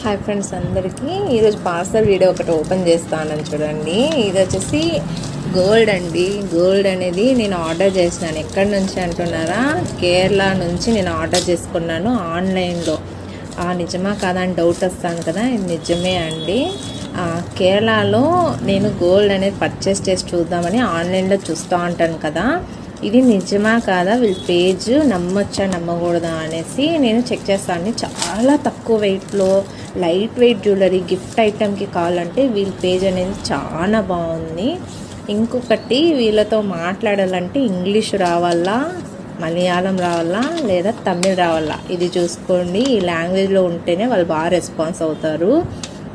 Hi friends అందరికీ ఈరోజు parcel video ఒకటి ఓపెన్ చేస్తానని చూడండి. ఇది వచ్చేసి గోల్డ్ అండి. గోల్డ్ అనేది నేను ఆర్డర్ చేసినాను. ఎక్కడి నుంచి అంటున్నారా? కేరళ నుంచి నేను ఆర్డర్ చేసుకున్నాను ఆన్లైన్లో. నిజమా కాదా అని డౌట్ వస్తాను కదా, ఇది నిజమే అండి. కేరళలో నేను గోల్డ్ అనేది పర్చేస్ చేసి చూద్దామని ఆన్లైన్లో చూస్తూ ఉంటాను కదా, ఇది నిజమా కాదా, వీళ్ళ పేజ్ నమ్మొచ్చా నమ్మకూడదా అనేసి నేను చెక్ చేస్తాను. చాలా తక్కువ వెయిట్లో లైట్ వెయిట్ జ్యువెలరీ గిఫ్ట్ ఐటెంకి కావాలంటే వీళ్ళ పేజ్ అనేది చాలా బాగుంది. ఇంకొకటి, వీళ్ళతో మాట్లాడాలంటే ఇంగ్లీష్ రావాలా, మలయాళం రావాలా, లేదా తమిళ్ రావాలా, ఇది చూసుకోండి. ఈ లాంగ్వేజ్లో ఉంటేనే వాళ్ళు బాగా రెస్పాన్స్ అవుతారు.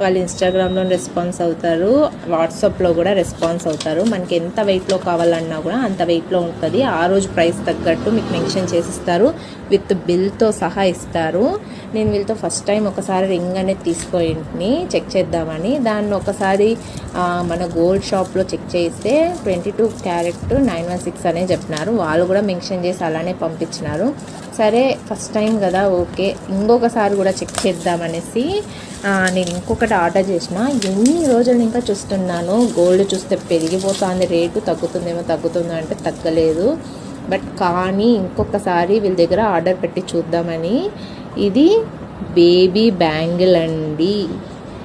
వాళ్ళు ఇన్స్టాగ్రామ్లో రెస్పాన్స్ అవుతారు, వాట్సాప్లో కూడా రెస్పాన్స్ అవుతారు. మనకి ఎంత వెయిట్లో కావాలన్నా కూడా అంత వెయిట్లో ఉంటుంది. ఆ రోజు ప్రైస్ తగ్గట్టు మీకు మెన్షన్ చేసిస్తారు, విత్ బిల్తో సహా ఇస్తారు. నేను వీళ్ళతో ఫస్ట్ టైం ఒకసారి రింగ్ అనేది తీసుకొని చెక్ చేద్దామని దాన్ని ఒకసారి మన గోల్డ్ షాప్లో చెక్ చేస్తే 22 క్యారెట్ 916 అనే చెప్పినారు. వాళ్ళు కూడా మెన్షన్ చేసి అలానే పంపించినారు. సరే ఫస్ట్ టైం కదా, ఓకే ఇంకొకసారి కూడా చెక్ చేద్దామనేసి నేను ఇంకొకటి ఆర్డర్ చేసిన. ఎన్ని రోజులు ఇంకా చూస్తున్నాను, గోల్డ్ చూస్తే పెరిగిపోతుంది రేటు, తగ్గుతుందో అంటే తగ్గలేదు. బట్ కానీ ఇంకొకసారి వీళ్ళ దగ్గర ఆర్డర్ పెట్టి చూద్దామని. ఇది బేబీ బ్యాంగిల్ అండి,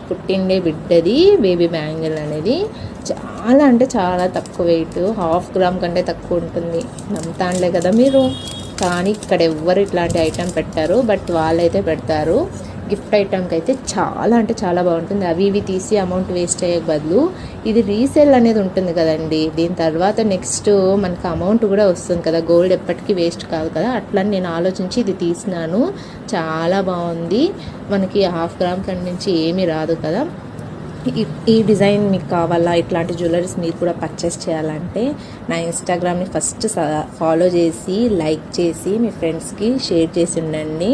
పుట్టిండే బిడ్డది బేబీ బ్యాంగిల్ అనేది. చాలా అంటే చాలా తక్కువ వెయిట్, 1/2 గ్రామ్ కంటే తక్కువ ఉంటుంది. నమ్ముతానులే కదా మీరు, కానీ ఇక్కడ ఎవ్వరు ఇట్లాంటి ఐటెం పెట్టారు, బట్ వాళ్ళైతే పెడతారు. గిఫ్ట్ ఐటెంకి అయితే చాలా అంటే చాలా బాగుంటుంది. అవి ఇవి తీసి అమౌంట్ వేస్ట్ అయ్యే బదులు ఇది రీసేల్ అనేది ఉంటుంది కదండి, దీని తర్వాత నెక్స్ట్ మనకు అమౌంట్ కూడా వస్తుంది కదా, గోల్డ్ ఎప్పటికీ వేస్ట్ కాదు కదా, అట్లని నేను ఆలోచించి ఇది తీసినాను. చాలా బాగుంది. మనకి 1/2 గ్రామ్ కంటే నుంచి ఏమీ రాదు కదా. ఈ డిజైన్ మీకు కావాలా, ఇట్లాంటి జ్యువెలరీస్ మీరు కూడా పర్చేస్ చేయాలంటే నా ఇన్స్టాగ్రామ్ని ఫస్ట్ ఫాలో చేసి లైక్ చేసి మీ ఫ్రెండ్స్కి షేర్ చేసి ఉండండి.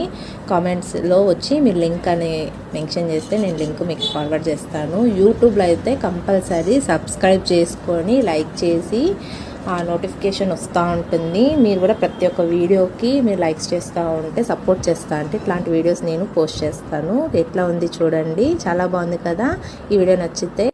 కామెంట్స్లో వచ్చి మీరు లింక్ అని మెన్షన్ చేస్తే నేను లింక్ మీకు ఫార్వర్డ్ చేస్తాను. యూట్యూబ్లో అయితే కంపల్సరీ సబ్స్క్రైబ్ చేసుకొని లైక్ చేసి నోటిఫికేషన్ వస్తూ ఉంటుంది. మీరు కూడా ప్రతి ఒక్క వీడియోకి మీరు లైక్స్ చేస్తూ ఉంటే, సపోర్ట్ చేస్తూ ఉంటే ఇట్లాంటి వీడియోస్ నేను పోస్ట్ చేస్తాను. ఎట్లా ఉంది చూడండి, చాలా బాగుంది కదా. ఈ వీడియో నచ్చితే